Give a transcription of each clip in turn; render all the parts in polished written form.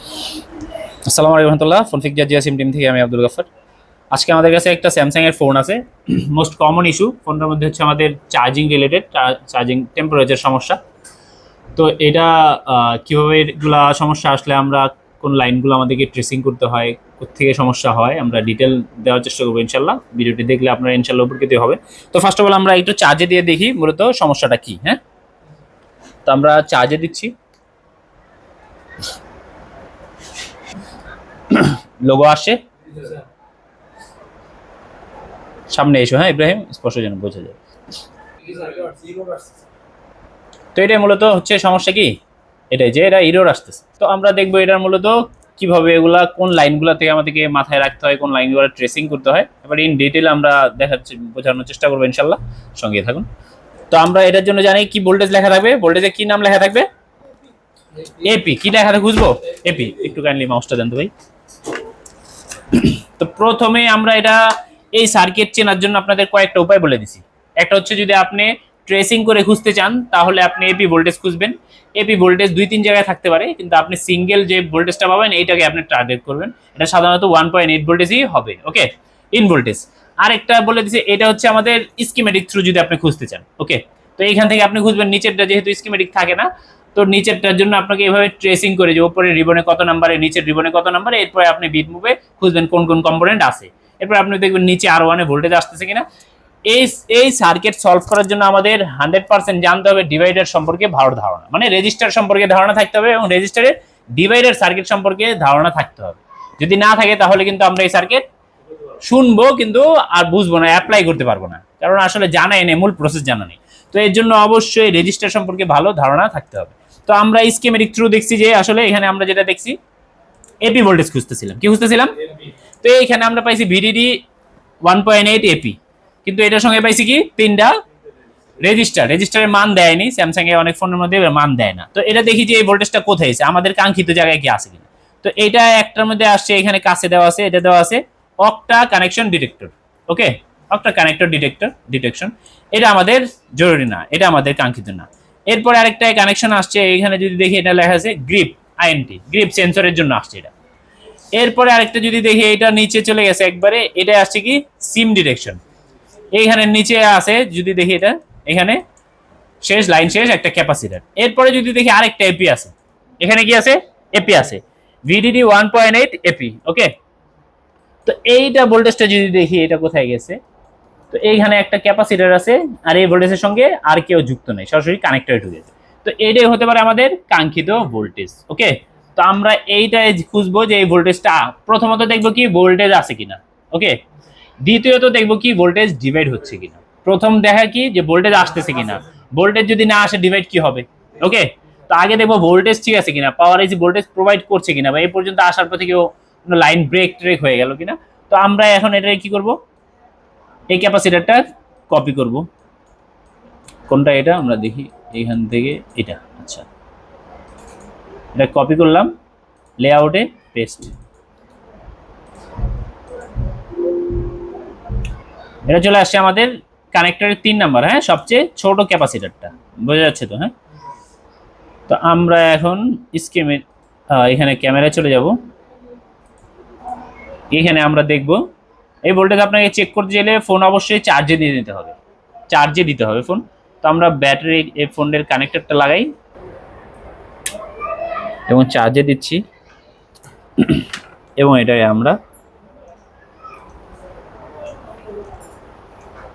আসসালামু আলাইকুম রহমতুল্লাহ। ফোন ফিক জিয়া সিম টিম থেকে আমি আব্দুল গাফার। আজকে আমাদের কাছে একটা স্যামসাং এর ফোন আছে। মোস্ট কমন ইস্যু ফোনটার মধ্যে হচ্ছে আমাদের চার্জিং রিলেটেড, চার্জিং টেম্পারেচার সমস্যা। তো এটা কিভাবে এগুলা সমস্যা আসলে আমরা কোন লাইনগুলো আমাদেরকে ট্রেসিং করতে হয়, কোথেকে সমস্যা হয়, আমরা ডিটেল দেওয়ার চেষ্টা করবো ইনশাল্লাহ। ভিডিওটি দেখলে আপনারা ইনশাল্লাহ উপকৃত হবে। তো ফার্স্ট অফ অল আমরা একটু চার্জে দিয়ে দেখি মূলত সমস্যাটা কি। হ্যাঁ, তো আমরা চার্জে দিচ্ছি, লোগো আসে, সামনে এসো। হ্যাঁ ইব্রাহিম, স্পষ্ট যেন বোঝা যায়। তো এটাই মূলত হচ্ছে সমস্যা কি, এটাই যে এটা ইরোর আসতেছে। তো আমরা দেখবো এটার মূলত কিভাবে এগুলা কোন লাইনগুলো থেকে আমাদেরকে মাথায় রাখতে হয়, কোন লাইনগুলো ট্রেসিং করতে হয়। এবার ইন ডিটেল আমরা দেখাচ্ছি, বোঝানোর চেষ্টা করবো ইনশাল্লাহ, সঙ্গে থাকুন। তো আমরা এটার জন্য জানি কি ভোল্টেজ লেখা থাকবে, ভোল্টেজে কি নাম লেখা থাকবে, এপি। কি লেখা থাকে বুঝবো, এপি। একটু কাইন্ডলি মাউসটা দেন তো ভাই। তো প্রথমে আমরা এটা এই সার্কিট চেনার জন্য আপনাদের কয়েকটা উপায় বলে দিছি। একটা হচ্ছে যদি আপনি ট্রেসিং করে খুঁজতে চান তাহলে আপনি এপি ভোল্টেজ খুঁজবেন। এপি ভোল্টেজ দুই তিন জায়গায় থাকতে পারে, কিন্তু আপনি সিঙ্গেল যে ভোল্টেজটা পাবেন এইটাকে আপনি টার্গেট করবেন। এটা সাধারণত 1.8 ভোল্টেজই হবে। ওকে, ইন ভোল্টেজ। আরেকটা বলে দিছি, এটা হচ্ছে আমাদের স্কিমেটিক থ্রু যদি আপনি খুঁজতে চান। ওকে, তো এইখান থেকে আপনি খুঁজবেন নিচেরটা, যেহেতু স্কিমেটিক থাকে না। তো নিচেরটার জন্য আপনাকে এভাবে ট্রেসিং করে যে উপরে রিবনে কত নাম্বারে, নিচের রিবনে কত নাম্বারে, এরপরে আপনি বিট মুভে খুঁজবেন কোন কোন কম্পোনেন্ট আছে। এরপর আপনি দেখবেন নিচে আর ওয়ানে ভোল্টেজ আসতেছে কিনা। এই এই সার্কিট সলভ করার জন্য আমাদের 100% জানতে হবে ডিভাইডার সম্পর্কে ভালো ধারণা, মানে রেজিস্টার সম্পর্কে ধারণা থাকতে হবে এবং রেজিস্টারের ডিভাইডার সার্কিট সম্পর্কে ধারণা থাকতে হবে। যদি না থাকে তাহলে কিন্তু আমরা এই সার্কিট শুনবো কিন্তু আর বুঝবো না, অ্যাপ্লাই করতে পারবো না, কারণ আসলে জানাই নেই, মূল প্রসেস জানা নেই। তো এর জন্য অবশ্যই রেজিস্টার সম্পর্কে ভালো ধারণা থাকতে হবে। তো আমরা স্কিমেটিক থ্রু দেখছি যে আসলে এখানে আমরা যেটা দেখছি এপি ভোল্টেজ খুঁজতেছিলাম। কি খুঁজতেছিলাম? তো এইখানে আমরা পাইছি ভিডিডি 1.8 এপি, কিন্তু এটার সঙ্গে পাইছি কি তিনটা রেজিস্টার। রেজিস্টারের মান দেয়নি, স্যামসাং এ অনেক ফোনের মধ্যে মান দেয় না। তো এটা দেখি যে এই ভোল্টেজটা কোথায় আছে, আমাদের কাঙ্ক্ষিত জায়গায় কি আছে কিনা। তো এটা একটার মধ্যে আসছে, এখানে কাছে দেওয়া আছে, এটা দেওয়া আছে অক্টা কানেকশন ডিটেক্টর। ওকে, অক্টা কানেক্টর ডিটেকশন। এটা আমাদের জরুরি না, এটা আমাদের কাঙ্ক্ষিত না। এরপরে আরেকটা কানেকশন আসছে, এখানে যদি দেখি এটা লেখা আছে গ্রিপ আইএনটি, গ্রিপ সেন্সরের জন্য আসছে এটা। এরপরে আরেকটা যদি দেখি এটা নিচে চলে গেছে একবারে, এটা আসছে কি সিম ডিটেকশন। এইখানে নিচে আছে যদি দেখি এটা, এখানে শেষ লাইন শেষ একটা ক্যাপাসিটার। এরপরে যদি দেখি আরেকটা এপি আছে, এখানে কি আছে, এপি আছে, ভিডিডি 1.8 এপি। ওকে, তো এইটা ভোল্টেজটা যদি দেখি এটা কোথায় গেছে, তো এইখানে একটা ক্যাপাসিটার আছে, আর এই ভোল্টেজের সঙ্গে আর কেউ যুক্ত নেই, সরাসরি কানেক্টরে ঢুকেছে। তো এইটাই হতে পারে আমাদের কাঙ্ক্ষিত ভোল্টেজ। ওকে, তো আমরা এইটাই খুঁজবো যে এই ভোল্টেজটা, প্রথমত দেখবো কি ভোল্টেজ আছে কিনা। ওকে, দ্বিতীয়ত দেখবো কি ভোল্টেজ ডিভাইড হচ্ছে কিনা। প্রথম দেখা কি যে ভোল্টেজ আসতেছে কিনা, ভোল্টেজ যদি না আসে ডিভাইড কি হবে। ওকে, তো আগে দেখবো ভোল্টেজ ঠিক আছে কিনা, পাওয়ার এসি ভোল্টেজ প্রোভাইড করছে কিনা, বা এই পর্যন্ত আসার পর থেকে লাইন ব্রেক ট্রেক হয়ে গেল কিনা। তো আমরা এখন এটা কি করব, এই ক্যাপাসিটরটা কপি করব। কোনটা এটা আমরা দেখি, এইখান থেকে এটা। আচ্ছা, এটা কপি করলাম, লেআউটে পেস্ট। এটা চলে আসছে আমাদের কানেক্টরের 3 নাম্বার। হ্যাঁ, সবচেয়ে ছোট ক্যাপাসিটরটা, বোঝা যাচ্ছে তো? হ্যাঁ, তো আমরা এখন স্কিমে এখানে ক্যামেরায় চলে যাব। এখানে আমরা দেখব এই ভোল্টেজ আপনাকে চেক করতে চাইলে ফোন অবশ্যই চার্জে দিয়ে দিতে হবে, চার্জে দিতে হবে ফোন। তো আমরা ব্যাটারি এই ফোনের কানেক্টরটা লাগাই এবং চার্জে দিচ্ছি, এবং এটাই আমরা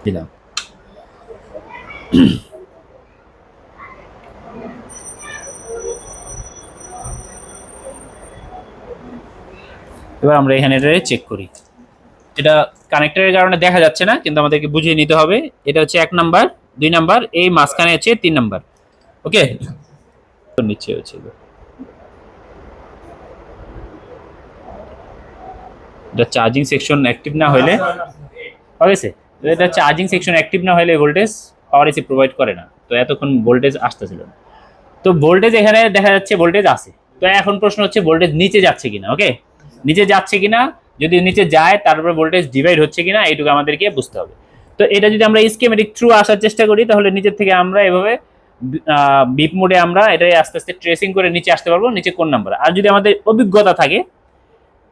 দিলাম। এবার আমরা এখানে এটা চেক করি। এটা কানেক্টরের কারণে দেখা যাচ্ছে না, কিন্তু আমাদেরকে বুঝিয়ে নিতে হবে। এটা হচ্ছে 1 নাম্বার, 2 নাম্বার, এই মাঝখানে হচ্ছে 3 নাম্বার। ওকে, নিচে হচ্ছে এটা চার্জিং সেকশন অ্যাক্টিভ না হলে, ঠিক এটা চার্জিং সেকশন অ্যাক্টিভ না হলে ভোল্টেজ পাওয়ার এসি প্রোভাইড করে না। তো এতক্ষণ ভোল্টেজ আসতেছিল না। তো ভোল্টেজ এখানে দেখা যাচ্ছে ভোল্টেজ আছে। তো এখন প্রশ্ন হচ্ছে ভোল্টেজ নিচে যাচ্ছে কিনা। ওকে, নিচে যাচ্ছে কিনা, যদি নিচে যায় তারপরে ভোল্টেজ ডিভাইড হচ্ছে কিনা, এইটুকু আমাদেরকে বুঝতে হবে। তো এটা যদি আমরা স্কিমেটিক থ্রু আসার চেষ্টা করি তাহলে নিচের থেকে আমরা এভাবে বিপ মোডে আমরা এটাই আস্তে আস্তে ট্রেসিং করে নিচে আসতে পারবো, নিচে কোন নাম্বার। আর যদি আমাদের অভিজ্ঞতা থাকে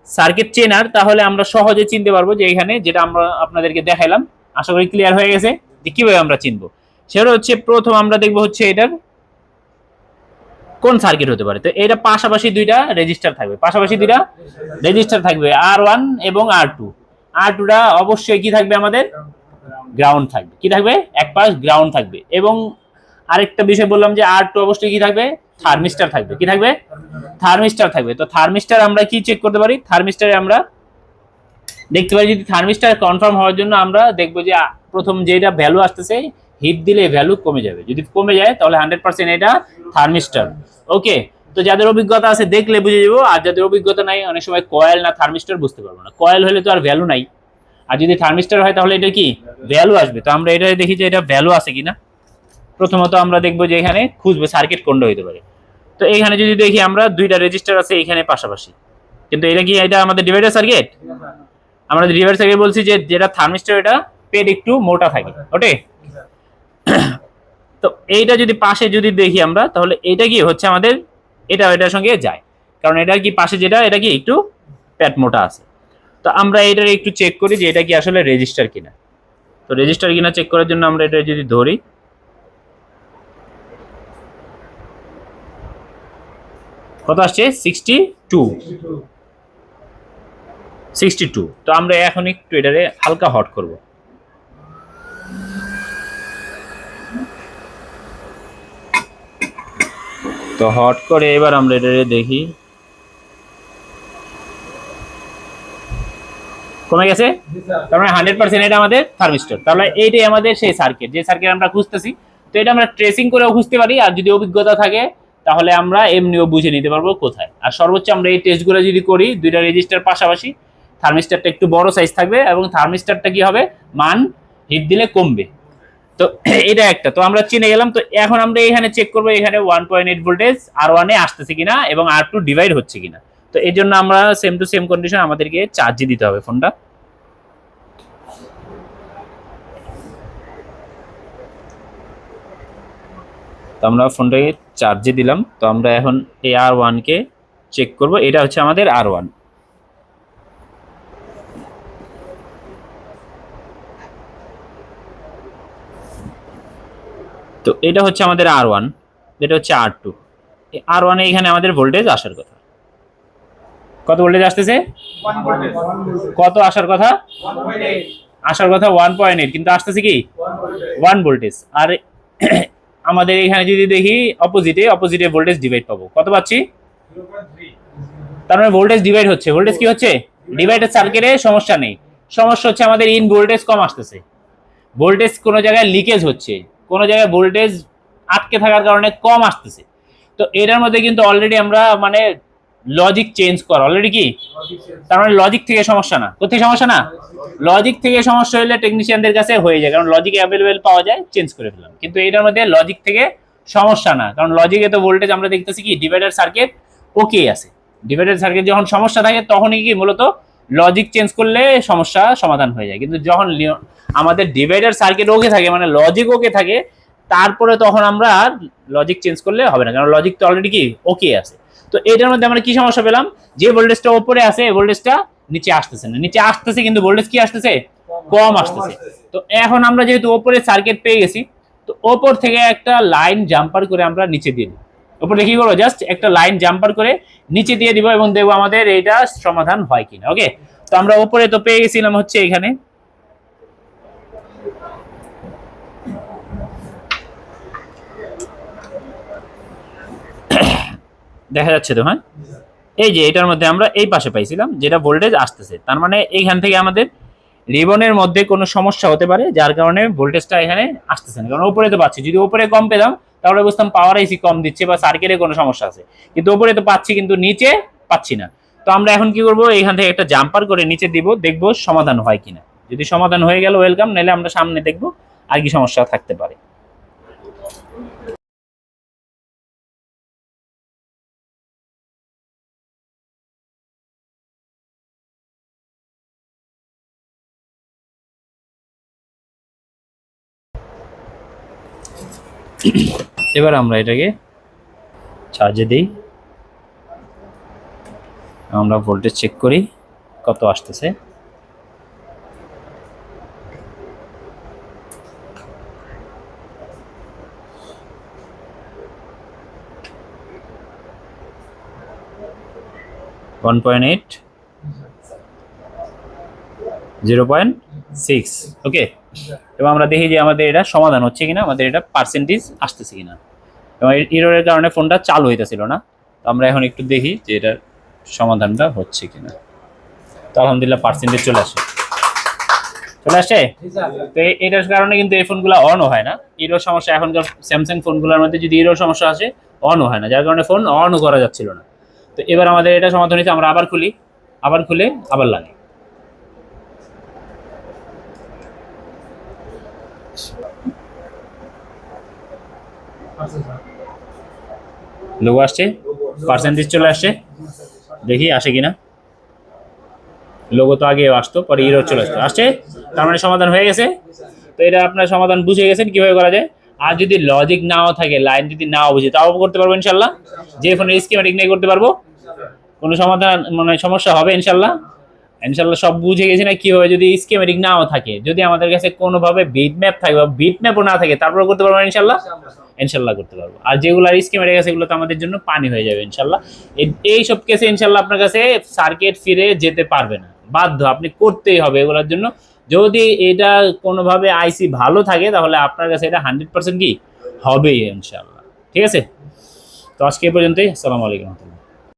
সার্কিট চেনার, তাহলে আমরা সহজে চিনতে পারবো যে এখানে যেটা আমরা আপনাদেরকে দেখাইলাম, আশা করি ক্লিয়ার হয়ে গেছে যে কিভাবে আমরা চিনবো। সেটা হচ্ছে প্রথম আমরা দেখবো হচ্ছে এটার কোন সার্কিট হতে পারে। তো এটা পাশাপাশি দুইটা রেজিস্টার থাকবে, পাশাপাশি দুইটা রেজিস্টার থাকবে R1 এবং R2। R2টা অবশ্যই কি থাকবে আমাদের গ্রাউন্ড থাকবে, কি থাকবে এক পাশ গ্রাউন্ড থাকবে। এবং আরেকটা বিষয় বললাম যে R2 অবশ্যই কি থাকবে থার্মিস্টার থাকবে, কি থাকবে থার্মিস্টার থাকবে। তো থার্মিস্টার আমরা কি চেক করতে পারি, থার্মিস্টারে আমরা দেখতে পারি যদি থার্মিস্টার কনফার্ম হওয়ার জন্য আমরা দেখবো যে প্রথম যেটা ভ্যালু আসতেছে হিট দিলে ভ্যালু কমে যাবে, যদি কমে যায় তাহলে 100% এটা থার্মিস্টার। ওকে, তো যাদের অভিজ্ঞতা আছে দেখলে বুঝে যাবো, আর যাদের অভিজ্ঞতা নাই অনেক সময় কয়েল না থার্মিস্টার বুঝতে পারবো না। কয়েল হলে তো আর ভ্যালু নাই, আর যদি থার্মিস্টার হয় তাহলে এটা কি ভ্যালু আসবে। তো আমরা এটা দেখি যে এটা ভ্যালু আছে কিনা। প্রথমত আমরা দেখবো যে এখানে খুঁজবো সার্কিট কোনটা হইতে পারে। তো এখানে যদি দেখি আমরা দুইটা রেজিস্টার আছে এখানে পাশাপাশি, কিন্তু এটা কি এটা আমাদের ডিভাইডার সার্কিট, আমরা ডিভাইডার সার্কিট বলছি যে যেটা থার্মিস্টার এটা পেড একটু মোটা থাকে ওকে। তো এইটা যদি পাশে যদি দেখি আমরা তাহলে এটা কি হচ্ছে আমাদের এটা এটার সঙ্গে যায়, কারণ এটা কি পাশে যেটা এটা কি একটু প্যাট মোটা আছে। তো আমরা এটা একটু চেক করি যে এটা কি আসলে রেজিস্টার কিনা। তো রেজিস্টার কিনা চেক করার জন্য আমরা এটা যদি ধরি, কত আসছে 62। তো আমরা এখন একটু এটারে হালকা হট করব। তো হট করে এবার আমরা এটারে দেখি কমে গেছে, তার মানে 100% এটা আমাদের থার্মিস্টর। তাহলে এইটাই আমাদের সেই সার্কিট, যে সার্কিট আমরা খুঁজতেছি। তো এটা আমরা ট্রেসিং করেও খুঁজতে পারি, আর যদি অভিজ্ঞতা থাকে তাহলে আমরা এমনিও বুঝে নিতে পারবো কোথায়। আর সর্বোচ্চ আমরা এই টেস্টগুলো যদি করি দুইটা রেজিস্টার পাশাপাশি, থার্মিস্টারটা একটু বড় সাইজ থাকবে এবং থার্মিস্টারটা কি হবে মান হিট দিলে কমবে। তো এটা একটা তো আমরা চিনে গেলাম। তো এখন আমরা এখানে চেক করবো এখানে 1.8 ভোল্টেজ R1 এ আসতেছে কিনা এবং R2 ডিভাইড হচ্ছে কিনা। তো এই জন্য আমরা সেম টু সেম কন্ডিশন আমাদেরকে চার্জে দিতে হবে ফোনটা। তো আমরা ফোনটাকে চার্জে দিলাম। তো আমরা এখন এই R1 কে চেক করব, এটা হচ্ছে আমাদের R1। তো এটা হচ্ছে আমাদের R1, এটা হচ্ছে R2। R1 এ এখানে আমাদের ভোল্টেজ আসার কথা, কত ভোল্টেজ আসতেছে কত আসার কথা আসার কথা 1.8, কিন্তু আসতেছে কি 1 ভোল্টেজ। আর আমাদের এখানে যদি দেখি অপোজিটে ভোল্টেজ ডিভাইড পাবো, কত পাচ্ছি, তার মানে ভোল্টেজ ডিভাইড হচ্ছে। ভোল্টেজ কি হচ্ছে ডিভাইডেড সার্কিটে সমস্যা নেই, সমস্যা হচ্ছে আমাদের ইন ভোল্টেজ কম আসতেছে, ভোল্টেজ কোনো জায়গায় লিকেজ হচ্ছে, কোনো জায়গায় ভোল্টেজ আটকে থাকার কারণে কম আসতেছে। তো এটার মধ্যে কিন্তু অলরেডি আমরা মানে লজিক চেঞ্জ করা অলরেডি কি, তার মানে লজিক থেকে সমস্যা না, কোথায় সমস্যা না, লজিক থেকে সমস্যা হলে টেকনিশিয়ানদের কাছে হয়ে যায়, কারণ লজিক অ্যাভেলেবেল পাওয়া যায়, চেঞ্জ করে ফেললাম। কিন্তু এটার মধ্যে লজিক থেকে সমস্যা না, কারণ লজিকে তো ভোল্টেজ আমরা দেখতেছি কি ডিভাইডার সার্কিট ওকে আছে। ডিভাইডার সার্কিট যখন সমস্যা থাকে তখনই কি মূলত লজিক চেঞ্জ করলে সমস্যা সমাধান হয়ে যায়। কিন্তু যখন আমাদের ডিভাইডার সার্কিট ওকে থাকে মানে লজিক ওকে থাকে, তারপরে তখন আমরা লজিক চেঞ্জ করলে হবে না, কারণ লজিক তো অলরেডি কি ওকে আছে। তো এটার মধ্যে আমরা কি সমস্যা পেলাম, যে ভোল্টেজটা উপরে আছে এই ভোল্টেজটা নিচে আসতেছে না, নিচে আসতেছে কিন্তু ভোল্টেজ কি আসতেছে কম আসতেছে। তো এখন আমরা যেহেতু উপরে সার্কিট পেয়ে গেছি, তো ওপর থেকে একটা লাইন জাম্পার করে আমরা নিচে দিয়ে দিব। উপরে কি করবো, জাস্ট একটা লাইন জাম্পার করে নিচে দিয়ে দিব এবং দেখবো আমাদের এইটা সমাধান হয় কিনা। ওকে, তো আমরা উপরে তো পেয়ে গেছিলাম হচ্ছে এখানে, দেখা যাচ্ছে তো, হ্যাঁ এই যে এটার মধ্যে আমরা এই পাশে পাইছিলাম যেটা ভোল্টেজ আসতেছে, তার মানে এইখান থেকে আমাদের রিবনের মধ্যে কোনো সমস্যা হতে পারে যার কারণে ভোল্টেজটা এখানে আসতেছে না। কারণ উপরে তো পাচ্ছি, যদি উপরে কম পেতাম তাহলে বুঝতাম পাওয়ার আইসি কম দিচ্ছে বা সার্কিটে কোনো সমস্যা আছে, কিন্তু উপরে তো পাচ্ছি কিন্তু নিচে পাচ্ছি না। তো আমরা এখন কি করব, এখান থেকে একটা জাম্পার করে নিচে দিব, দেখবো সমাধান হয় কিনা। যদি সমাধান হয়ে গেল ওয়েলকাম, নাহলে আমরা সামনে দেখবো আর কি সমস্যা থাকতে পারে। এবার আমরা এটাকে চার্জে দিই, আমরা ভোল্টেজ চেক করি কত আসতেছে। ওয়ান 0.6। ওকে, এবং আমরা দেখি যে আমাদের এটা সমাধান হচ্ছে কিনা, আমাদের এটা পার্সেন্টেজ আসতেছে কিনা। এবং এররের কারণে ফোনটা চালু হইতেছিল না। তো আমরা এখন একটু দেখি যে এটার সমাধানটা হচ্ছে কিনা। তো আলহামদুলিল্লাহ পার্সেন্টেজ চলে আসে। তো এটার কারণে কিন্তু এই ফোনগুলো অনও হয় না। এরর সমস্যা এখনকার স্যামসাং ফোনগুলোর মধ্যে যদি এরর সমস্যা আসে অনও হয় না, যার কারণে ফোন অনও করা যাচ্ছিল না। তো এবার আমাদের এটা সমাধান হয়েছে, আমরা আবার খুলি, আবার খুলে আবার লাগি। লোগো আসছে, পার্সেন্টেজ চলে আসছে, দেখি আসে কিনা। লোগো তো আগেও আসতো, পরে এরর চলে আসতো, আসছে, তার মানে সমাধান হয়ে গেছে। তো এটা আপনার সমাধান বুঝে গেছেন কিভাবে করা যায়। আর যদি লজিক নাও থাকে, লাইন যদি নাও বুঝি, তাও করতে পারবো ইনশাল্লাহ। যে ফোনের স্কিমেটিক নিয়ে করতে পারবো, কোনো সমাধান মানে সমস্যা হবে ইনশাল্লাহ। ইনশাল্লাহ সব বুঝে গেছি না কিভাবে, যদি স্কিমেটিক নাও থাকে, যদি আমাদের কাছে কোনোভাবে বিট ম্যাপ থাকে বা বিট ম্যাপও না থাকে, তারপরে করতে পারবো ইনশাল্লাহ। ইনশাল্লাহ করতে পারবো। আর যেগুলো স্কিমেটিক আছে সেগুলো তো আমাদের জন্য পানি হয়ে যাবে ইনশাল্লাহ। এই সব কেসে ইনশাল্লাহ আপনার কাছে সার্কিট ফিরে যেতে পারবে না, বাধ্য আপনি করতেই হবে এগুলোর জন্য। যদি এটা কোনোভাবে আইসি ভালো থাকে তাহলে আপনার কাছে এটা 100% কি হবেই ইনশাল্লাহ। ঠিক আছে, তো আজকে এই পর্যন্তই। আসসালামু আলাইকুম।